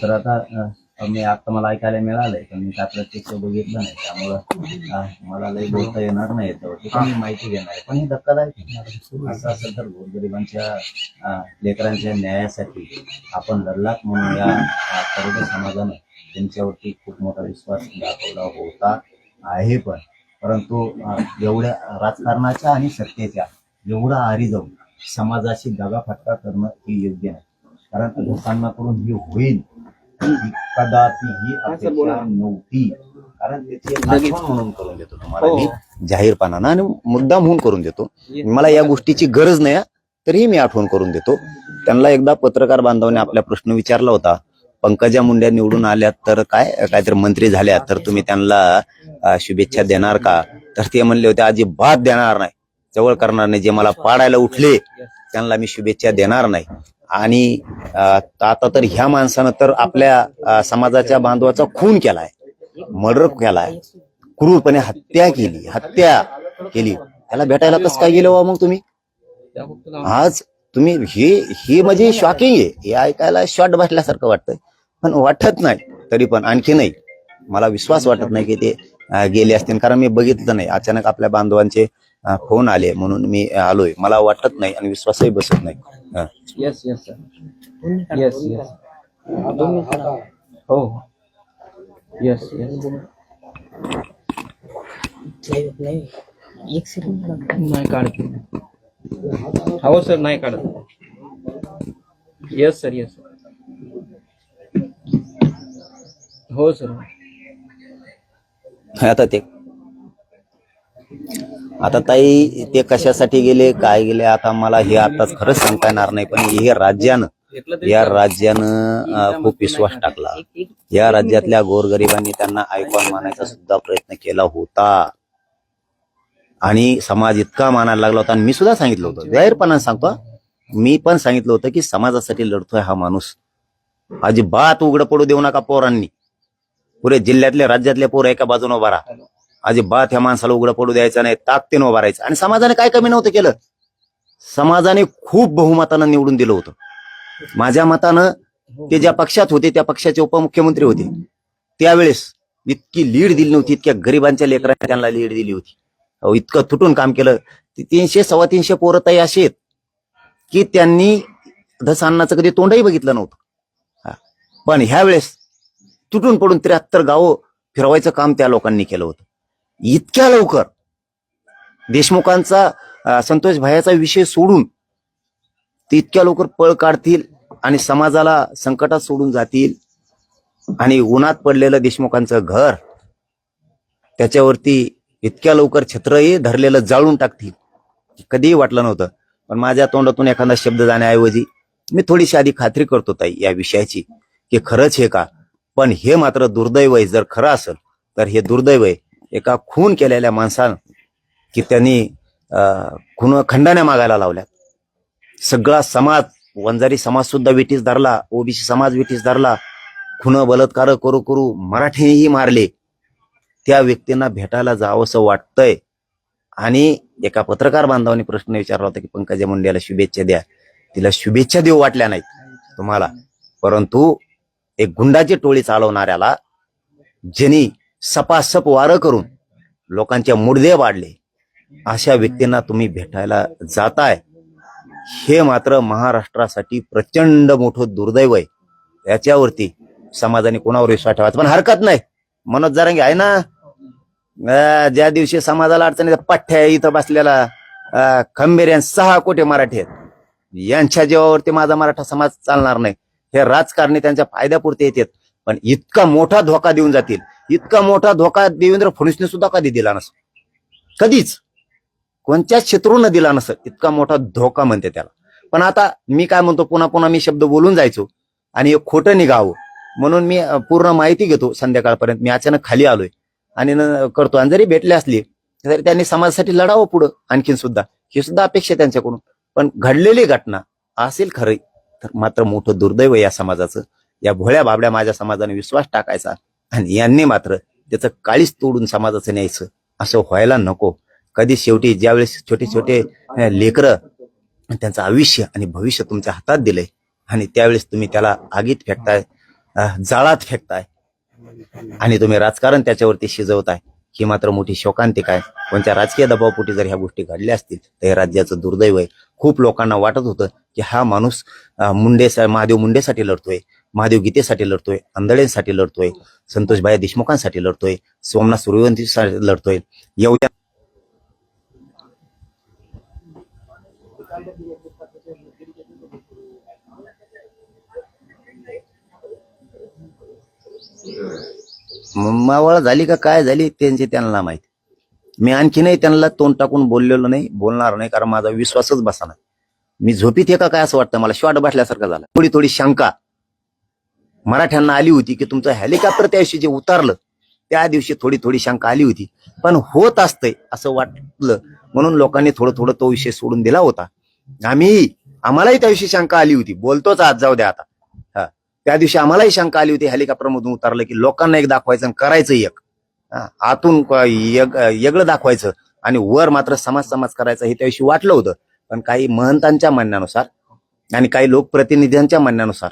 तर आता मी आता मला ऐकायला मिळालंय पण मी काय प्रत्यक्ष बघितलं नाही, त्यामुळं मला लई बोलता येणार नाही याच्यावरती, पण मी माहिती घेणार आहे. पण हे धक्कादायक असं असेल तर गोरगरिबांच्या लेकरांच्या न्यायासाठी आपण लढलात म्हणून या तरुण समाजाने त्यांच्यावरती खूप मोठा विश्वास दाखवला होता आहे. पण परंतु एवढ्या राजकारणाच्या आणि सत्तेच्या एवढा आरी जाऊन समाजाशी दगाफटका करणं हे योग्य नाही. कारण लोकांकडून ही होईल ही कदापिही अपेक्षा नव्हती. कारण त्याची आठवण म्हणून करून देतो तुम्हाला मी जाहीरपणानं आणि मुद्दाम होऊन करून देतो. मला या गोष्टीची गरज नाही तरीही मी आठवण करून देतो. त्यांना एकदा पत्रकार बांधवाने आपला प्रश्न विचारला होता, पंकजा मुंडे निवडून आल्यात तर काहीतरी मंत्री झाल्या तर तुम्ही त्यांना शुभेच्छा देणार का? तर ते म्हणले होते अजिबात देणार नाही, जवळ करणार नाही. जे मला पाडायला उठले त्यांना मी शुभेच्छा देणार नाही. आणि आता तर ह्या माणसानं तर आपल्या समाजाच्या बांधवाचा खून केलाय, मर्डर केलाय, क्रूरपणे हत्या केली. त्याला भेटायला कसं काय गेलो मग तुम्ही? आज तुम्ही हे म्हणजे शॉकिंग आहे. हे ऐकायला शॉट बसल्यासारखं वाटतंय पण वाटत नाही. तरी पण आणखी नाही, मला विश्वास वाटत नाही की ते गेले असतील, कारण मी बघितलं नाही. अचानक आपल्या बांधवांचे फोन आले म्हणून मी आलोय. मला वाटत नाही आणि विश्वासही बसत नाही. Yes yes sir, yes yes, हो येस येस. नाही काढत, हो सर नाही काढत. येस सर, येस हो सर. आता ताई ते कशासाठी गेले काय गेले आता मला हे आताच खरंच सांगता येणार नाही. पण या राज्यानं खूप विश्वास टाकला. या राज्यातल्या गोरगरिबांनी त्यांना आयकॉन मानायचा सुद्धा प्रयत्न केला होता आणि समाज इतका मानायला लागला होता. आणि मी सुद्धा सांगितलं होतं, जाहीरपणाने सांगतो, मी पण सांगितलं होतं की समाजासाठी लढतोय हा माणूस, अजिबात उघडं पडू देऊ नका. पोरांनी पुरे जिल्ह्यातले राज्यातले पोर एका बाजूने उभा राहा, अजिबात ह्या माणसाला उघडं पडू द्यायचं नाही, ताकदीने उभा राहायचं. आणि समाजाने काय कमी नव्हतं केलं, समाजाने खूप बहुमतानं निवडून दिलं होतं. माझ्या मतानं ते ज्या पक्षात होते त्या पक्षाचे उपमुख्यमंत्री होते त्यावेळेस इतकी लीड दिली नव्हती, इतक्या गरिबांच्या लेकरांना त्यांना लीड दिली होती. इतकं तुटून काम केलं. 300-325 पोरं ताई असे आहेत की त्यांनी धसान्नाचं कधी तोंडही बघितलं नव्हतं. पण ह्या वेळेस तुटून पडून 73 गावं फिरवायचं काम त्या लोकांनी केलं होतं. इतक्या लवकर देशमुखांचा संतोष भायाचा विषय सोडून ते इतक्या लवकर पळ काढतील आणि समाजाला संकटात सोडून जातील. आणि उन्हात पडलेलं देशमुखांचं घर त्याच्यावरती इतक्या लवकर छत्रही धरलेलं जाळून टाकतील कधीही वाटलं नव्हतं. पण माझ्या तोंडातून एखादा शब्द जाण्याऐवजी मी थोडीशी आधी खात्री करतो ताई या विषयाची की खरंच हे का. पण हे मात्र दुर्दैव आहे. जर खरं असेल तर हे दुर्दैव आहे एका खून केलेल्या माणसानं की त्यांनी खून खंडाने मागायला लावल्या. सगळा समाज, वंजारी समाज सुद्धा विटीस धरला, ओबीसी समाज विटीस धरला, खून बलात्कार करू करू मराठीही मारले. त्या व्यक्तींना भेटायला जावंसं वाटतंय. आणि एका पत्रकार बांधवाने प्रश्न विचारला होता की पंकजा मुंडेला शुभेच्छा द्या. तिला शुभेच्छा देऊ वाटल्या नाहीत तुम्हाला, परंतु एक गुंडाची टोळी चालवणाऱ्याला ज्यांनी सपासप वारं करून लोकांचे मुडदे वाढले अशा व्यक्तींना तुम्ही भेटायला जाताय, हे मात्र महाराष्ट्रासाठी प्रचंड मोठं दुर्दैव आहे. याच्यावरती समाजाने कोणावर विश्वास ठेवायचा. पण हरकत नाही, मनोज जरांगे आहे ना, ज्या दिवशी समाजाला अडचणी पठ्ठ्या इथं बसलेला खंबीर यांनी 6 कोटी मराठी आहेत, यांच्या जीवावरती माझा मराठा समाज चालणार नाही. हे राजकारणी त्यांच्या फायद्यापुरते येतात पण इतका मोठा धोका देऊन जातील, इतका मोठा धोका देवेंद्र फडणवीसने सुद्धा कधी दिला नसतो, कधीच कोणत्याच शत्रूनं दिला नसत. इतका मोठा धोका म्हणते त्याला. पण आता मी काय म्हणतो, पुन्हा पुन्हा मी शब्द बोलून जायचो आणि एक खोटं निघावं म्हणून मी पूर्ण माहिती घेतो संध्याकाळपर्यंत. मी अचानक खाली आलोय आणि करतो. आणि जरी भेटले असले तरी त्यांनी समाजासाठी लढावं पुढं आणखीन सुद्धा, ही सुद्धा अपेक्षा त्यांच्याकडून. पण घडलेली घटना असेल खरं तर मात्र मोठं दुर्दैव या समाजाचं. या भोळ्या बाबड्या माझ्या समाजाने विश्वास टाकायचा आणि यांनी मात्र त्याचं काळीच तोडून समाजाचं न्यायचं, असं व्हायला नको. कधी शेवटी ज्यावेळेस छोटे छोटे लेकरं त्यांचं आयुष्य आणि भविष्य तुमच्या हातात दिलंय आणि त्यावेळेस तुम्ही त्याला आगीत फेकताय, जाळात फेकताय आणि तुम्ही राजकारण त्याच्यावरती शिजवताय, ही मात्र मोठी शोकांतिक आहे. कोणत्या राजकीय दबावपोटी जर ह्या गोष्टी घडल्या असतील तर हे राज्याचं दुर्दैव आहे. खूप लोकांना वाटत होतं की हा माणूस महादेव मुंडेसाठी लढतोय, महादेव गीतेसाठी लढतोय, आंधळेंसाठी लढतोय, संतोषभाई देशमुखांसाठी लढतोय, सोमनाथ सूर्यवंशीसाठी लढतोय. एवढ्या मावळ झाली का काय झाली त्यांची त्यांना माहिती. मी आणखीनही त्यांना तोंड टाकून बोललेलो नाही, बोलणार नाही, कारण माझा विश्वासच बसणार. मी झोपीत आहे का काय असं वाटतं मला, शॉट बसल्यासारखं झालं. थोडी थोडी शंका मराठ्यांना आली होती की तुमचं हेलिकॉप्टर त्या दिवशी जे उतारलं त्या दिवशी थोडी थोडी शंका आली होती, पण होत असतंय असं वाटलं म्हणून लोकांनी थोडं थोडं तो विषय सोडून दिला होता. आम्हालाही त्या दिवशी शंका आली होती, बोलतोच आज, जाऊ द्या आता. त्या दिवशी आम्हालाही शंका आली होती हेलिकॉप्टर मधून उतरलं की लोकांना एक दाखवायचं आणि करायचं एक, आतून वेगळं दाखवायचं आणि वर मात्र समाज करायचं, हे त्या दिवशी वाटलं होतं. पण काही महंतांच्या म्हणण्यानुसार आणि काही लोकप्रतिनिधींच्या म्हणण्यानुसार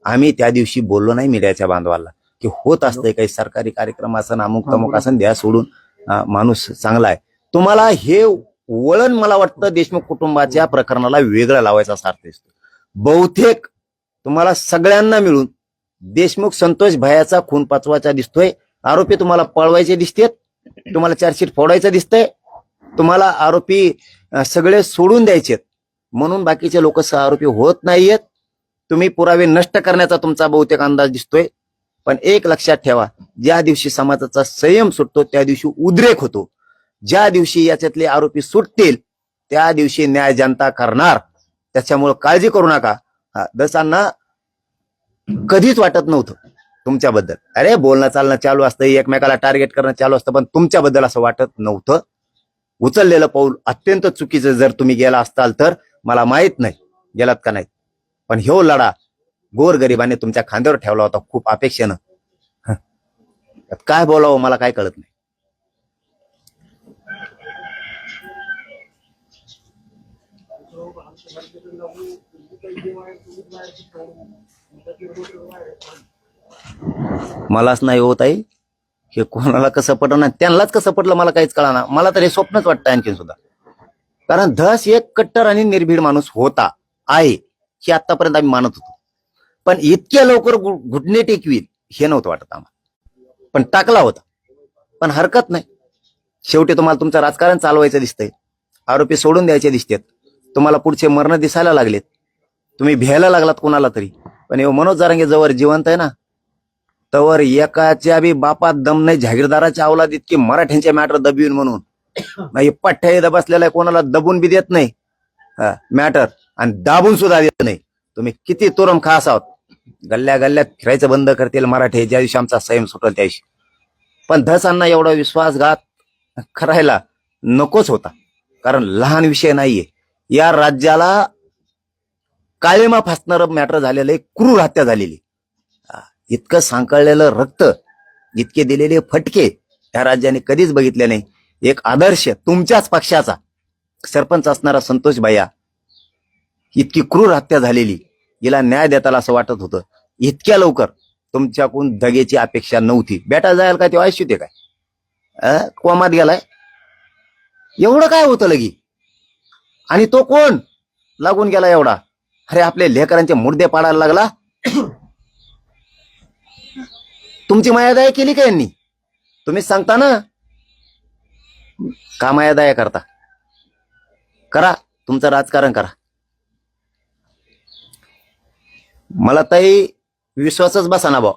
आम्ही त्या दिवशी बोललो नाही मीडियाच्या बांधवाला की होत असतंय काही सरकारी कार्यक्रम असं अमुक तमुक असं, द्या सोडून, माणूस चांगला आहे. तुम्हाला हे वळण मला वाटतं देशमुख कुटुंबाच्या प्रकरणाला वेगळं लावायचा सार्थ दिसतो. बहुतेक तुम्हाला सगळ्यांना मिळून देशमुख संतोष भायाचा खून पचवायचा दिसतोय, आरोपी तुम्हाला पळवायचे दिसतेत, तुम्हाला चार्जशीट फोडायचं दिसतंय, तुम्हाला आरोपी सगळे सोडून द्यायचेत म्हणून बाकीचे लोक आरोपी होत नाहीयेत. तुम्ही पुरावे नष्ट करण्याचा तुमचा बहुतेक अंदाज दिसतोय. पण एक लक्षात ठेवा, ज्या दिवशी समाजाचा संयम सुटतो त्या दिवशी उद्रेक होतो. ज्या दिवशी याच्यातले आरोपी सुटतील त्या दिवशी न्याय जनता करणार. त्याच्यामुळे काळजी करू नका. दसांना कधीच वाटत नव्हतं तुमच्याबद्दल, अरे बोलणं चालणं चालू असतं, एकमेकाला टार्गेट करणं चालू असतं, पण तुमच्याबद्दल असं वाटत नव्हतं. उचललेलं पाऊल अत्यंत चुकीचं जर तुम्ही गेला असताल तर मला माहित नाही गेलात का नाही, पण ह्यो लढा गोरगरिबाने तुमच्या खांद्यावर ठेवला होता खूप अपेक्षेनं. काय बोलावं मला काय कळत नाही. मलाच नाही होत आहे हे, कोणाला कसं पटलं, त्यांनाच कसं पटलं मला काहीच कळना. मला तर हे स्वप्नच वाटतं आणखीन सुद्धा, कारण धस एक कट्टर आणि निर्भीड माणूस होता आहे हे आतापर्यंत आम्ही मानत होतो, पण इतक्या लवकर घुटणे टेकवील हे नव्हतं वाटत आम्हाला. पण टाकला होता, पण हरकत नाही. शेवटी तुम्हाला तुमचं राजकारण चालवायचं दिसतंय, आरोपी सोडून द्यायचे दिसतेत, तुम्हाला पुढचे मरण दिसायला लागलेत, तुम्ही भ्यायला लागलात कोणाला तरी. पण हे मनोज जरांगे जवळ जिवंत आहे ना, तवर एकाच्या बी बापात दम नाही, जहागीरदाराच्या अवलाद इतकी मराठ्यांचे मॅटर दबवीन म्हणून पठ्ठ्या इथं बसलेला आहे, कोणाला दबून बी देत नाही मॅटर आणि दाबून सुद्धा देत नाही. तुम्ही किती तुरम खास आहोत, गल्ल्या गल्ल्यात फिरायचं बंद करतील मराठे ज्या दिवशी आमचा संयम सुटेल त्या दिवशी. पण धसांना एवढा विश्वासघात करायला नकोच होता, कारण लहान विषय नाहीये. या राज्याला काळेमा फासणारं मॅटर झालेलं आहे, क्रूर हत्या झालेली. इतकं सांकळलेलं रक्त, इतके दिलेले फटके या राज्याने कधीच बघितले नाही. एक आदर्श तुमच्याच पक्षाचा सरपंच असणारा संतोष भैया, इतकी क्रूर हत्या झालेली, हिला न्याय देताला असं वाटत होतं. इतक्या लवकर तुमच्याकडून दगेची अपेक्षा नव्हती. बेटा जायला काय तेव्हा आयुष्य ते काय कोमात गेलाय, एवढं काय होतं लगी, आणि तो कोण लागून गेला एवढा. अरे आपले लेकरांचे मुर्दे पाडायला लागला. तुमची मायादया केली का यांनी? तुम्हीच सांगता ना, का मायादया करता? करा तुमचं राजकारण करा. मला ताई विश्वासच बसाना भाऊ,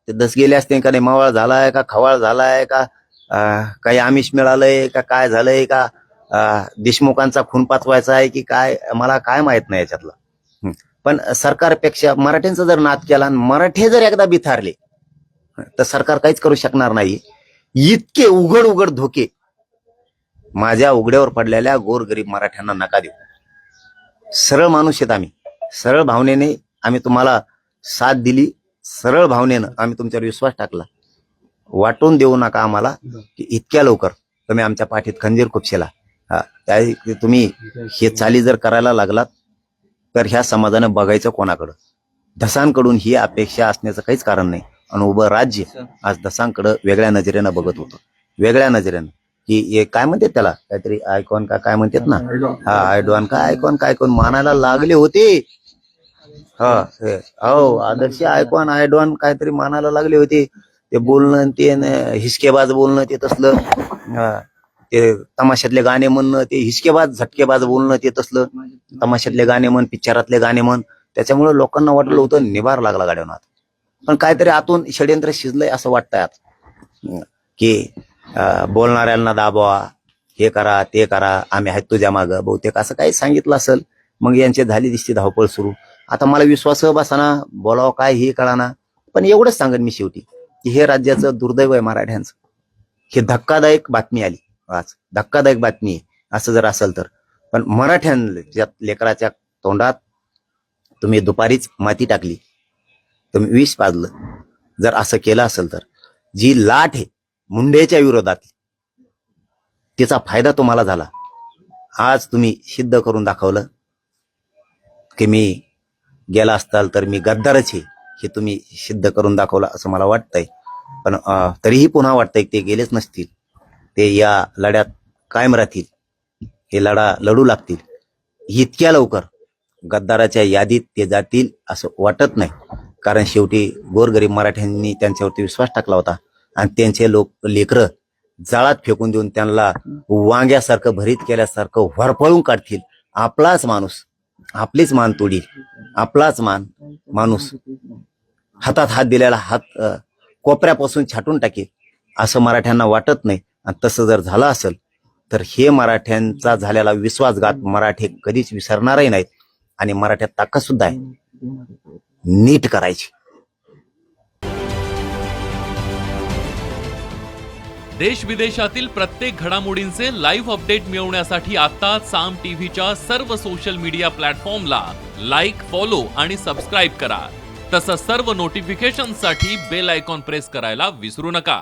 ते दस गेले असते का नाही, मावळ झालाय का खवाळ झालाय का, काही आमिष मिळालंय का, काय झालंय का, देशमुखांचा खून पाचवायचा आहे की काय, मला काय माहित नाही याच्यातलं. पण सरकारपेक्षा मराठ्यांचा जर नाद केला आणि मराठे जर एकदा बिथारले तर सरकार काहीच करू शकणार नाही. इतके उघड उघड धोके माझ्या उघड्यावर पडलेल्या गोरगरीब मराठ्यांना नका देऊ. सरळ माणूस आहेत आम्ही, सरळ भावनेने आम्ही तुम्हाला साथ दिली, सरळ भावनेनं आम्ही तुमच्यावर विश्वास टाकला. वाटून देऊ नका आम्हाला की इतक्या लवकर तुम्ही आमच्या पाठीत खंजीर खुपशेला. तुम्ही हे चाली जर करायला लागलात तर ह्या समाजानं बघायचं कोणाकडं. धसांकडून ही अपेक्षा असण्याचं काहीच कारण नाही. आणि उभं राज्य आज धसांकडं वेगळ्या नजरेनं बघत होतं, वेगळ्या नजरेनं, की हे काय म्हणतात त्याला, काहीतरी आयकॉन का काय म्हणतात ना, हा आयडॉन का आयकॉन काय कोण मानायला लागले होते. हा हो, आदर्श आयकॉन आयडॉन काहीतरी मानायला लागले होते. ते बोलणं, ते हिसकेबाज बोलणं, ते तसलं ते तमाशातले गाणे म्हणणं, ते हिसकेबाज झटकेबाज बोलणं, ते तसलं तमाशातले गाणे म्हण, पिक्चरातले गाणे म्हण, त्याच्यामुळे लोकांना वाटलं होतं निभार लागला गाड्यावर. पण काहीतरी आतून षडयंत्र शिजलंय असं वाटतंय आता, की बोलणाऱ्यांना दाबवा, हे करा ते करा, आम्ही आहेत तुझ्या मागं, बहुतेक असं काही सांगितलं असेल. मग यांची झाली दिसती धावपळ सुरू. आता मला विश्वास बसाना, बोलावं काय हे कळाना. पण एवढंच सांगेन मी शेवटी, की हे राज्याचं दुर्दैव आहे मराठ्यांचं. ही धक्कादायक बातमी आली आज, धक्कादायक बातमी आहे असं जर असेल तर. पण मराठ्यांच्या लेकराच्या तोंडात तुम्ही दुपारीच माती टाकली, तुम्ही विष पाजलं. जर असं केलं असेल तर जी लाट आहे मुंडेच्या विरोधात, तिचा फायदा तुम्हाला झाला. आज तुम्ही सिद्ध करून दाखवलं की मी गेला असताल तर मी गद्दारच आहे, हे तुम्ही सिद्ध करून दाखवलं असं मला वाटतंय. पण तरीही पुन्हा वाटतंय की ते गेलेच नसतील, ते या लढ्यात कायम राहतील, हे लढा लढू लागतील. इतक्या लवकर गद्दाराच्या यादीत ते जातील असं वाटत नाही. कारण शेवटी गोरगरीब मराठ्यांनी त्यांच्यावरती विश्वास टाकला होता आणि त्यांचे लेकरं जाळात फेकून देऊन त्यांना वांग्यासारखं भरीत केल्यासारखं व्हरपळून काढतील. आपलाच माणूस आपलीच मान तोडील, आपलाच माणूस हातात हात दिलेला हात कोपऱ्यापासून छाटून टाकेल असं मराठ्यांना वाटत नाही. आणि तसं जर झालं असेल तर हे मराठ्यांचा झालेला विश्वासघात मराठे कधीच विसरणारही नाहीत. आणि मराठ्यात ताकद सुद्धा आहे नीट करायची. देश विदेशातील प्रत्येक घडामोडींचे लाईव्ह अपडेट मिळवण्यासाठी आता साम टीव्हीच्या सर्व सोशल मीडिया प्लॅटफॉर्मला लाईक, फॉलो आणि सबस्क्राईब करा. तसंच सर्व नोटिफिकेशनसाठी बेल आयकॉन प्रेस करायला विसरू नका.